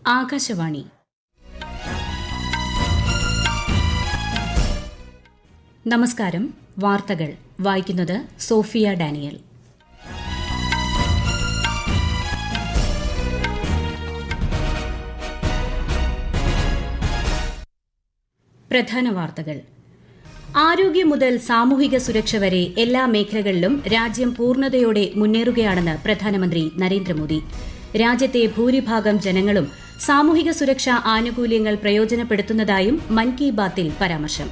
ആകാശവാണി. നമസ്കാരം. വാർത്തകൾ വായിക്കുന്നത് സോഫിയ ഡാനിയൽ. പ്രധാന വാർത്തകൾ. ആരോഗ്യം മുതൽ സാമൂഹിക സുരക്ഷ വരെ എല്ലാ മേഖലകളിലും രാജ്യം പൂർണ്ണതയോടെ മുന്നേറുകയാണെന്ന് പ്രധാനമന്ത്രി നരേന്ദ്രമോദി. രാജ്യത്തെ ഭൂരിഭാഗം ജനങ്ങളും സാമൂഹിക സുരക്ഷാ ആനുകൂല്യങ്ങൾ പ്രയോജനപ്പെടുത്തുന്നതായും മൻ കി ബാത്തിൽ പരാമർശം.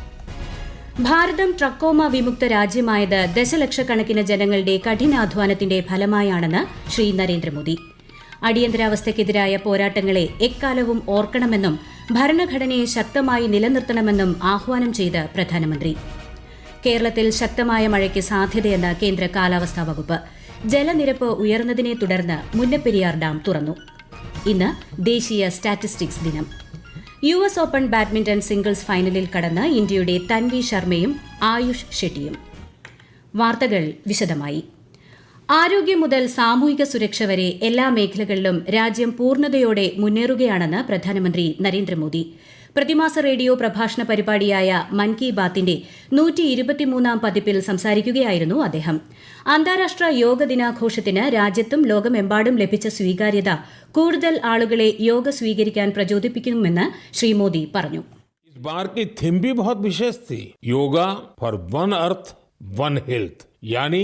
ഭാരതം ട്രക്കോമ വിമുക്ത രാജ്യമായത് ദശലക്ഷക്കണക്കിന് ജനങ്ങളുടെ കഠിനാധ്വാനത്തിന്റെ ഫലമായാണെന്ന് ശ്രീ നരേന്ദ്രമോദി. അടിയന്തരാവസ്ഥയ്ക്കെതിരായ പോരാട്ടങ്ങളെ എക്കാലവും ഓർക്കണമെന്നും ഭരണഘടനയെ ശക്തമായി നിലനിർത്തണമെന്നും ആഹ്വാനം ചെയ്ത് പ്രധാനമന്ത്രി. കേരളത്തിൽ ശക്തമായ മഴയ്ക്ക് സാധ്യതയെന്ന് കേന്ദ്ര കാലാവസ്ഥാ വകുപ്പ്. ജലനിരപ്പ് ഉയർന്നതിനെ തുടർന്ന് മുല്ലപ്പെരിയാർ ഡാം തുറന്നു. ഇന്ന് ദേശീയ സ്റ്റാറ്റിസ്റ്റിക്സ് ദിനം. US ഓപ്പൺ ബാഡ്മിന്റൺ സിംഗിൾസ് ഫൈനലിൽ കടന്ന് ഇന്ത്യയുടെ തൻവി ശർമ്മയും ആയുഷ് ഷെട്ടിയും. വാർത്തകൾ വിശദമായി. ആരോഗ്യം മുതൽ സാമൂഹിക സുരക്ഷ വരെ എല്ലാ മേഖലകളിലും രാജ്യം പൂർണ്ണതയോടെ മുന്നേറുകയാണെന്ന് പ്രധാനമന്ത്രി നരേന്ദ്രമോദി. പ്രതിമാസ റേഡിയോ പ്രഭാഷണ പരിപാടിയായ മൻ കി ബാത്തിന്റെ 123 പതിപ്പിൽ സംസാരിക്കുകയായിരുന്നു അദ്ദേഹം. അന്താരാഷ്ട്ര യോഗ ദിനാഘോഷത്തിന് രാജ്യത്തും ലോകമെമ്പാടും ലഭിച്ച സ്വീകാര്യത കൂടുതൽ ആളുകളെ യോഗ സ്വീകരിക്കാൻ പ്രചോദിപ്പിക്കുമെന്ന് ശ്രീ മോദി പറഞ്ഞു. इस बार की थीम भी बहुत विशेष थी, yoga for one earth one health, यानी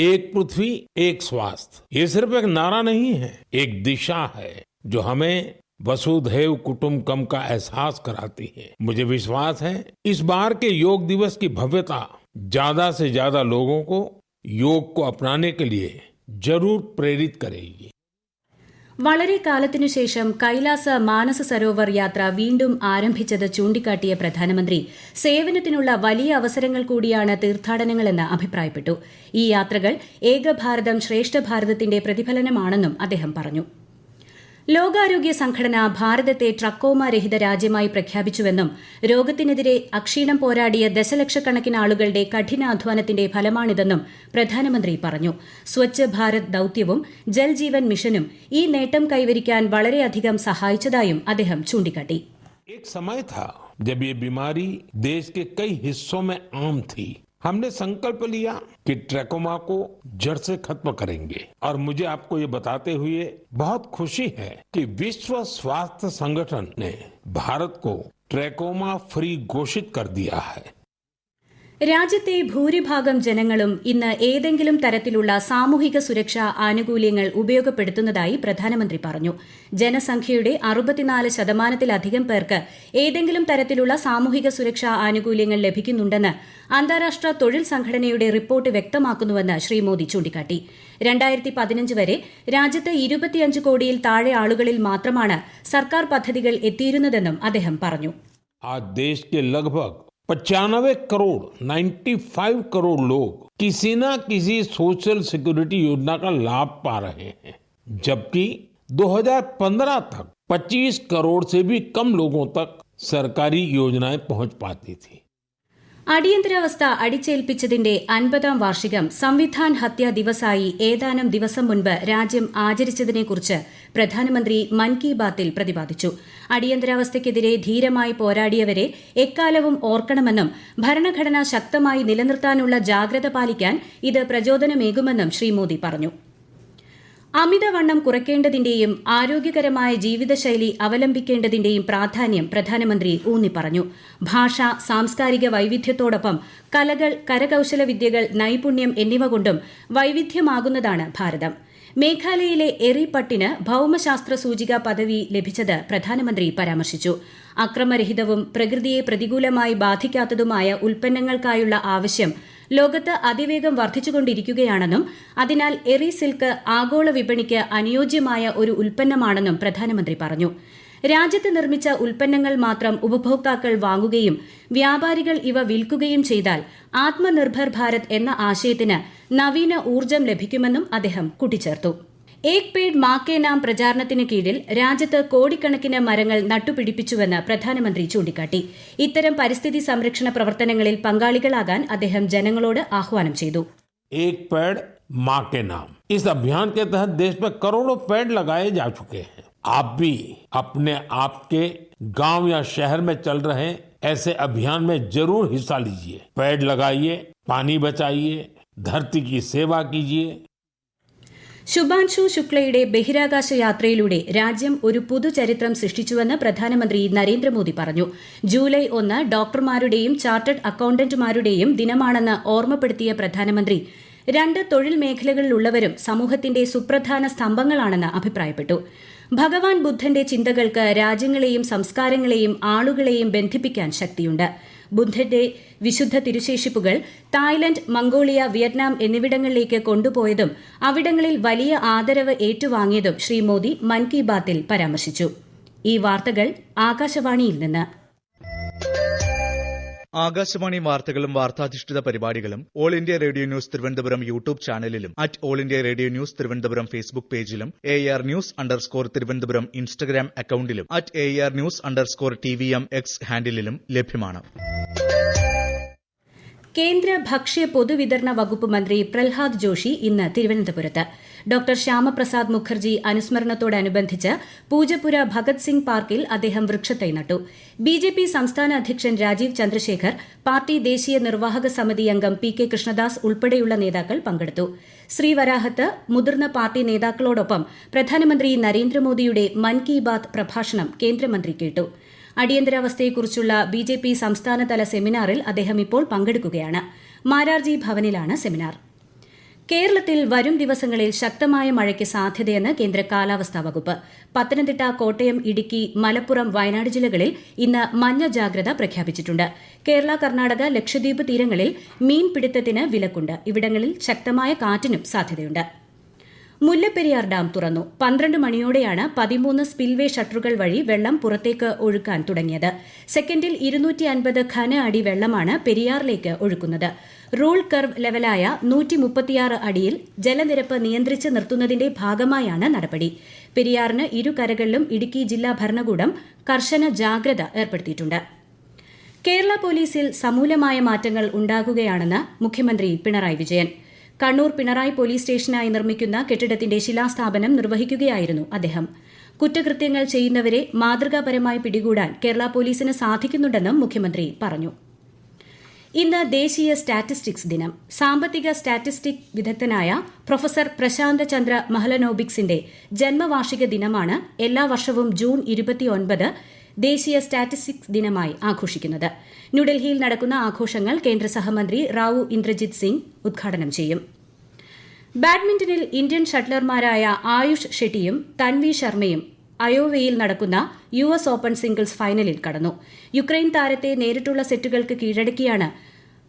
एक पृथ्वी एक स्वास्थ्य. ये सिर्फ एक नारा नहीं है, एक दिशा है जो हमें वसुधैव कुटुंबकम का एहसास कराती है. मुझे विश्वास है इस बार के योग दिवस की भव्यता ज्यादा से ज्यादा लोगों को योग को अपनाने के लिए जरूर प्रेरित करेगी. വളരെ കാലത്തിനുശേഷം കൈലാസ മാനസ സരോവർ യാത്ര വീണ്ടും ആരംഭിച്ചത് ചൂണ്ടിക്കാട്ടിയ പ്രധാനമന്ത്രി സേവനത്തിനുള്ള വലിയ അവസരങ്ങൾ കൂടിയാണ് തീർത്ഥാടനങ്ങളെന്ന് അഭിപ്രായപ്പെട്ടു. ഈ യാത്രകൾ ഏക ഭാരതം ശ്രേഷ്ഠ ഭാരതത്തിന്റെ പ്രതിഫലനമാണെന്നും അദ്ദേഹം പറഞ്ഞു. ലോകാരോഗ്യ സംഘടന ഭാരതത്തെ ട്രക്കോമ രഹിത രാജ്യമായി പ്രഖ്യാപിച്ചുവെന്നും രോഗത്തിനെതിരെ അക്ഷീണം പോരാടിയ ദശലക്ഷക്കണക്കിന് ആളുകളുടെ കഠിനാധ്വാനത്തിന്റെ ഫലമാണിതെന്നും പ്രധാനമന്ത്രി പറഞ്ഞു. സ്വച്ഛ് ഭാരത് ദൌത്യവും ജൽ ജീവൻ മിഷനും ഈ നേട്ടം കൈവരിക്കാൻ വളരെയധികം സഹായിച്ചതായും അദ്ദേഹം ചൂണ്ടിക്കാട്ടി. एक समय था जब ये बीमारी देश के कई हिस्सों में आम थी. हमने संकल्प लिया कि ट्रैकोमा को जड़ से खत्म करेंगे और मुझे आपको ये बताते हुए बहुत खुशी है कि विश्व स्वास्थ्य संगठन ने भारत को ट्रैकोमा फ्री घोषित कर दिया है. രാജ്യത്തെ ഭൂരിഭാഗം ജനങ്ങളും ഇന്ന് ഏതെങ്കിലും തരത്തിലുള്ള സാമൂഹിക സുരക്ഷാ ആനുകൂല്യങ്ങൾ ഉപയോഗപ്പെടുത്തുന്നതായി പ്രധാനമന്ത്രി പറഞ്ഞു. ജനസംഖ്യയുടെ 64% പേർക്ക് ഏതെങ്കിലും തരത്തിലുള്ള സാമൂഹിക സുരക്ഷാ ആനുകൂല്യങ്ങൾ ലഭിക്കുന്നുണ്ടെന്ന് അന്താരാഷ്ട്ര തൊഴിൽ സംഘടനയുടെ റിപ്പോർട്ട് വ്യക്തമാക്കുന്നുവെന്ന് ശ്രീ മോദി ചൂണ്ടിക്കാട്ടി. 2015 വരെ രാജ്യത്ത് 25 കോടിയിൽ താഴെ ആളുകളിൽ മാത്രമാണ് സർക്കാർ പദ്ധതികൾ എത്തിയിരുന്നതെന്നും അദ്ദേഹം പറഞ്ഞു. 95 करोड़ लोग किसी न किसी सोशल सिक्योरिटी योजना का लाभ पा रहे हैं, जबकि 2015 तक 25 करोड़ से भी कम लोगों तक सरकारी योजनाएं पहुंच पाती थी. അടിയന്തരാവസ്ഥ അടിച്ചേൽപ്പിച്ചതിന്റെ 50ാം വാർഷികം സംവിധാൻ ഹത്യാ ദിവസായി ഏതാനും ദിവസം മുൻപ് രാജ്യം ആചരിച്ചതിനെക്കുറിച്ച് പ്രധാനമന്ത്രി മൻ കി ബാത്തിൽ പ്രതിപാദിച്ചു. അടിയന്തരാവസ്ഥയ്ക്കെതിരെ ധീരമായി പോരാടിയവരെ എക്കാലവും ഓർക്കണമെന്നും ഭരണഘടന ശക്തമായി നിലനിർത്താനുള്ള ജാഗ്രത പാലിക്കാൻ ഇത് പ്രചോദനമേകുമെന്നും ശ്രീ മോദി പറഞ്ഞു. അമിതവണ്ണം കുറയ്ക്കേണ്ടതിന്റെയും ആരോഗ്യകരമായ ജീവിതശൈലി അവലംബിക്കേണ്ടതിന്റെയും പ്രാധാന്യം പ്രധാനമന്ത്രി ഊന്നിപ്പറഞ്ഞു. ഭാഷ, സാംസ്കാരിക വൈവിധ്യത്തോടൊപ്പം കലകൾ, കരകൌശല വിദ്യകൾ, നൈപുണ്യം എന്നിവ കൊണ്ടും വൈവിധ്യമാകുന്നതാണ് ഭാരതം. മേഘാലയയിലെ എറിപട്ടിന് ഭൌമശാസ്ത്ര സൂചിക പദവി ലഭിച്ചത് പ്രധാനമന്ത്രി പരാമർശിച്ചു. അക്രമരഹിതവും പ്രകൃതിയെ പ്രതികൂലമായി ബാധിക്കാത്തതുമായ ഉൽപ്പന്നങ്ങൾക്കായുള്ള ആവശ്യം ലോകത്ത് അതിവേഗം വർദ്ധിച്ചുകൊണ്ടിരിക്കുകയാണെന്നും അതിനാൽ എറി സിൽക്ക് ആഗോള വിപണിക്ക് അനുയോജ്യമായ ഒരു ഉൽപ്പന്നമാണെന്നും പ്രധാനമന്ത്രി പറഞ്ഞു. രാജ്യത്ത് നിർമ്മിച്ച ഉൽപ്പന്നങ്ങൾ മാത്രം ഉപഭോക്താക്കൾ വാങ്ങുകയും വ്യാപാരികൾ ഇവ വിൽക്കുകയും ചെയ്താൽ ആത്മനിർഭർ ഭാരത് എന്ന ആശയത്തിന് നവീന ഊർജ്ജം ലഭിക്കുമെന്നും അദ്ദേഹം കൂട്ടിച്ചേർത്തു. ഏക് പേഡ് മാ കെ നാം പ്രചാരണത്തിന് കീഴിൽ രാജ്യത്ത് കോടിക്കണക്കിന് മരങ്ങൾ നട്ടുപിടിപ്പിച്ചുവെന്ന് പ്രധാനമന്ത്രി ചൂണ്ടിക്കാട്ടി. ഇത്തരം പരിസ്ഥിതി സംരക്ഷണ പ്രവർത്തനങ്ങളിൽ പങ്കാളികളാകാൻ അദ്ദേഹം ജനങ്ങളോട് ആഹ്വാനം ചെയ്തു. एक पेड़ माँ के नाम, इस अभियान के तहत देश में करोड़ों पेड़ लगाए जा चुके हैं. आप भी अपने आप के गांव या शहर में चल रहे ऐसे अभियान में जरूर हिस्सा लीजिए। पेड़ लगाइए, पानी बचाइए, धरती की सेवा कीजिए। ശുഭാൻഷു ശുക്ലയുടെ ബഹിരാകാശ യാത്രയിലൂടെ രാജ്യം ഒരു പുതുചരിത്രം സൃഷ്ടിച്ചുവെന്ന് പ്രധാനമന്ത്രി നരേന്ദ്രമോദി പറഞ്ഞു. ജൂലൈ 1 ഡോക്ടർമാരുടെയും ചാർട്ടേഡ് അക്കൌണ്ടന്റുമാരുടെയും ദിനമാണെന്ന് ഓർമ്മപ്പെടുത്തിയ പ്രധാനമന്ത്രി 2 തൊഴിൽ മേഖലകളിലുള്ളവരും സമൂഹത്തിന്റെ സുപ്രധാന സ്തംഭങ്ങളാണെന്ന് അഭിപ്രായപ്പെട്ടു. ഭഗവാൻ ബുദ്ധന്റെ ചിന്തകൾക്ക് രാജ്യങ്ങളെയും സംസ്കാരങ്ങളെയും ആളുകളെയും ബന്ധിപ്പിക്കാൻ ശക്തിയുണ്ട്. ബുദ്ധന്റെ വിശുദ്ധ തിരുശേഷിപ്പുകൾ തായ്ലൻഡ്, മംഗോളിയ, വിയറ്റ്നാം എന്നിവിടങ്ങളിലേക്ക് കൊണ്ടുപോയതും അവിടങ്ങളിൽ വലിയ ആദരവ് ഏറ്റുവാങ്ങിയതും ശ്രീ മോദി മൻ കി ബാത്തിൽ പരാമർശിച്ചു. ഈ വാർത്തകൾ ആകാശവാണിയിൽ നിന്ന്. ആകാശവാണി വാർത്തകളും വാർത്താധിഷ്ഠിത പരിപാടികളും All India Radio news Thiruvananthapuram YouTube ചാനലിലും All India Radio news Thiruvananthapuram Facebook പേജിലും AR News_ തിരുവനന്തപുരം ഇൻസ്റ്റഗ്രാം അക്കൌണ്ടിലും AR News_TVM X ഹാൻഡിലും ലഭ്യമാണ്. കേന്ദ്ര ഭക്ഷ്യ പൊതുവിതരണ വകുപ്പ് മന്ത്രി പ്രഹ്ലാദ് ജോഷി ഇന്ന് തിരുവനന്തപുരത്ത്. ഡോക്ടർ ശ്യാമപ്രസാദ് മുഖർജി അനുസ്മരണത്തോടനുബന്ധിച്ച് പൂജപ്പുര ഭഗത് സിംഗ് പാർക്കിൽ അദ്ദേഹം വൃക്ഷത്തൈ നട്ടു. ബിജെപി സംസ്ഥാന അധ്യക്ഷൻ രാജീവ് ചന്ദ്രശേഖർ, പാർട്ടി ദേശീയ നിർവാഹക സമിതി അംഗം PK കൃഷ്ണദാസ് ഉൾപ്പെടെയുള്ള നേതാക്കൾ പങ്കെടുത്തു. ശ്രീവരാഹത്ത് മുതിർന്ന പാർട്ടി നേതാക്കളോടൊപ്പം പ്രധാനമന്ത്രി നരേന്ദ്രമോദിയുടെ മൻ കി ബാത് പ്രഭാഷണം കേന്ദ്രമന്ത്രി കേട്ടു. അടിയന്തരാവസ്ഥയെക്കുറിച്ചുള്ള BJP സംസ്ഥാനതല സെമിനാറിൽ അദ്ദേഹം ഇപ്പോൾ പങ്കെടുക്കുകയാണ്. മാരാർജി ഭവനിലാണ് സെമിനാർ. കേരളത്തിൽ വരും ദിവസങ്ങളിൽ ശക്തമായ മഴയ്ക്ക് സാധ്യതയെന്ന് കേന്ദ്ര കാലാവസ്ഥാ വകുപ്പ്. പത്തനംതിട്ട, കോട്ടയം, ഇടുക്കി, മലപ്പുറം, വയനാട് ജില്ലകളിൽ ഇന്ന് മഞ്ഞ ജാഗ്രത പ്രഖ്യാപിച്ചിട്ടുണ്ട്. കേരള, കർണാടക, ലക്ഷദ്വീപ് തീരങ്ങളിൽ മീൻപിടുത്തത്തിന് വിലക്കുണ്ട്. ഇവിടങ്ങളിൽ ശക്തമായ കാറ്റിനും സാധ്യതയുണ്ട്. മുല്ലപ്പെരിയാർ ഡാം തുറന്നു. 12 മണിയോടെയാണ് 13 സ്പിൽവേ ഷട്ടറുകൾ വഴി വെള്ളം പുറത്തേക്ക് ഒഴുക്കാൻ തുടങ്ങിയത്. സെക്കൻഡിൽ 250 ഘന അടി വെള്ളമാണ് പെരിയാറിലേക്ക് ഒഴുക്കുന്നത്. റൂൾ കർവ് ലെവലായ 136 അടിയിൽ ജലനിരപ്പ് നിയന്ത്രിച്ച് നിർത്തുന്നതിന്റെ ഭാഗമായാണ് നടപടി. പെരിയാറിന് ഇരുകരകളിലും ഇടുക്കി ജില്ലാ ഭരണകൂടം കർശന ജാഗ്രത ഏർപ്പെടുത്തിയിട്ടുണ്ട്. കേരള പോലീസിൽ സമൂലമായ മാറ്റങ്ങൾ ഉണ്ടാകുകയാണെന്ന് മുഖ്യമന്ത്രി പിണറായി വിജയൻ. കണ്ണൂർ പിണറായി പോലീസ് സ്റ്റേഷനായി നിർമ്മിക്കുന്ന കെട്ടിടത്തിന്റെ ശിലാസ്ഥാപനം നിർവഹിക്കുകയായിരുന്നു അദ്ദേഹം. കുറ്റകൃത്യങ്ങൾ ചെയ്യുന്നവരെ മാതൃകാപരമായി പിടികൂടാൻ കേരള പോലീസിന് സാധിക്കുന്നുണ്ടെന്നും മുഖ്യമന്ത്രി പറഞ്ഞു. ഇന്ന് ദേശീയ സ്റ്റാറ്റിസ്റ്റിക്സ് ദിനം. സാമ്പത്തിക സ്റ്റാറ്റിസ്റ്റിക് വിദഗ്ധനായ പ്രൊഫസർ പ്രശാന്ത് ചന്ദ്ര മഹലനോബിക്സിന്റെ ജന്മവാർഷിക ദിനമാണ് എല്ലാ വർഷവും ജൂൺ 29 ദേശീയ സ്റ്റാറ്റിസ്റ്റിക്സ് ദിനമായി ആഘോഷിക്കുന്നത്. ന്യൂഡൽഹിയിൽ നടക്കുന്ന ആഘോഷങ്ങൾ കേന്ദ്ര സഹമന്ത്രി റാവു ഇന്ദ്രജിത് സിംഗ് ഉദ്ഘാടനം ചെയ്യും. ബാഡ്മിന്റണിൽ ഇന്ത്യൻ ഷട്ലർമാരായ ആയുഷ് ഷെട്ടിയും തൻവി ശർമ്മയും അയോവയിൽ നടക്കുന്ന US ഓപ്പൺ സിംഗിൾസ് ഫൈനലിൽ കടന്നു. യുക്രൈൻ താരത്തെ നേരിട്ടുള്ള സെറ്റുകൾക്ക് കീഴടക്കിയാണ്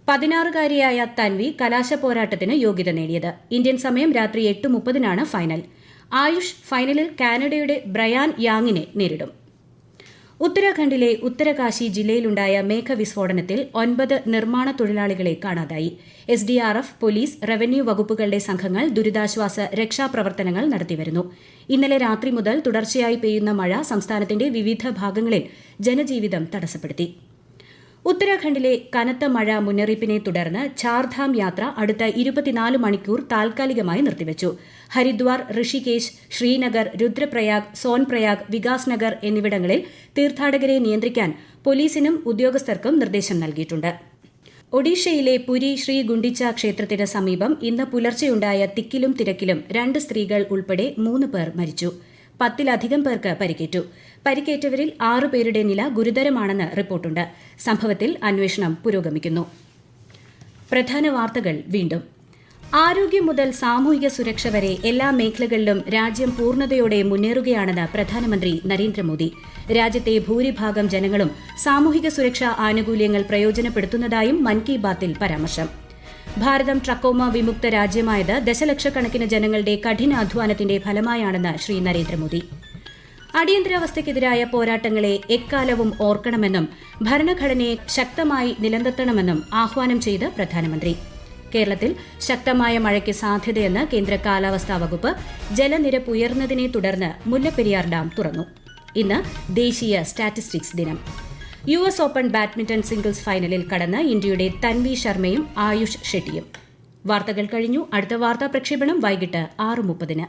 16-കാരിയായ തൻവി കലാശ പോരാട്ടത്തിന് യോഗ്യത നേടിയത്. ഇന്ത്യൻ സമയം രാത്രി 8:30 ഫൈനൽ. ആയുഷ് ഫൈനലിൽ കാനഡയുടെ ബ്രയാൻ യാങ്ങിനെ നേരിടും. ഉത്തരാഖണ്ഡിലെ ഉത്തരകാശി ജില്ലയിലുണ്ടായ മേഘവിസ്ഫോടനത്തിൽ 9 നിർമ്മാണ തൊഴിലാളികളെ കാണാതായി. SDRF, പോലീസ്, റവന്യൂ വകുപ്പുകളുടെ സംഘങ്ങൾ ദുരിതാശ്വാസ രക്ഷാപ്രവർത്തനങ്ങൾ നടത്തിവരുന്നു. ഇന്നലെ രാത്രി മുതൽ തുടർച്ചയായി പെയ്യുന്ന മഴ സംസ്ഥാനത്തിന്റെ വിവിധ ഭാഗങ്ങളിൽ ജനജീവിതം തടസ്സപ്പെടുത്തി. ഉത്തരാഖണ്ഡിലെ കനത്ത മഴ മുന്നറിയിപ്പിനെ തുടർന്ന് ചാർധാം യാത്ര അടുത്ത 24 മണിക്കൂർ താൽക്കാലികമായി നിർത്തിവച്ചു. ഹരിദ്വാർ, ഋഷികേശ്, ശ്രീനഗർ, രുദ്രപ്രയാഗ്, സോൻപ്രയാഗ്, വികാസ് നഗർ എന്നിവിടങ്ങളിൽ തീർത്ഥാടകരെ നിയന്ത്രിക്കാൻ പോലീസിനും ഉദ്യോഗസ്ഥർക്കും നിർദ്ദേശം നൽകിയിട്ടുണ്ട്. ഒഡീഷയിലെ പുരി ശ്രീ ഗുണ്ടിച്ച ക്ഷേത്രത്തിന് സമീപം ഇന്ന് പുലർച്ചെയുണ്ടായ തിക്കിലും തിരക്കിലും 2 സ്ത്രീകൾ ഉൾപ്പെടെ 3 പേർ മരിച്ചു. 10-ലധികം പേർക്ക് പരിക്കേറ്റു. പരിക്കേറ്റവരിൽ 6 പേരുടെ നില ഗുരുതരമാണെന്ന് റിപ്പോർട്ടുണ്ട്. സംഭവത്തിൽ അന്വേഷണം പുരോഗമിക്കുന്നു. പ്രധാന വാർത്തകൾ വീണ്ടും. ആരോഗ്യം മുതൽ സാമൂഹിക സുരക്ഷ വരെ എല്ലാ മേഖലകളിലും രാജ്യം പൂർണ്ണതയോടെ മുന്നേറുകയാണെന്ന് പ്രധാനമന്ത്രി നരേന്ദ്രമോദി. രാജ്യത്തെ ഭൂരിഭാഗം ജനങ്ങളും സാമൂഹിക സുരക്ഷാ ആനുകൂല്യങ്ങൾ പ്രയോജനപ്പെടുത്തുന്നതായും മൻ കി ബാത്തിൽ പരാമർശം. ഭാരതം ട്രക്കോമ വിമുക്ത രാജ്യമായത് ദശലക്ഷക്കണക്കിന് ജനങ്ങളുടെ കഠിനാധ്വാനത്തിന്റെ ഫലമായാണെന്ന് ശ്രീ നരേന്ദ്രമോദി. അടിയന്തരാവസ്ഥയ്ക്കെതിരായ പോരാട്ടങ്ങളെ എക്കാലവും ഓർക്കണമെന്നും ഭരണഘടനയെ ശക്തമായി നിലനിർത്തണമെന്നും ആഹ്വാനം ചെയ്ത് പ്രധാനമന്ത്രി. കേരളത്തിൽ ശക്തമായ മഴയ്ക്ക് സാധ്യതയെന്ന് കേന്ദ്ര കാലാവസ്ഥാ വകുപ്പ്. ജലനിരപ്പ് ഉയർന്നതിനെ തുടർന്ന് മുല്ലപ്പെരിയാർ ഡാം തുറന്നു. ഇന്ന് ദേശീയ സ്റ്റാറ്റിസ്റ്റിക്സ് ദിനം. US ഓപ്പൺ ബാഡ്മിന്റൺ സിംഗിൾസ് ഫൈനലിൽ കടന്ന് ഇന്ത്യയുടെ തൻവി ശർമ്മയും ആയുഷ് ഷെട്ടിയും. വാർത്തകൾ കഴിഞ്ഞു. അടുത്ത വാർത്താ പ്രക്ഷേപണം വൈകിട്ട് 6:30.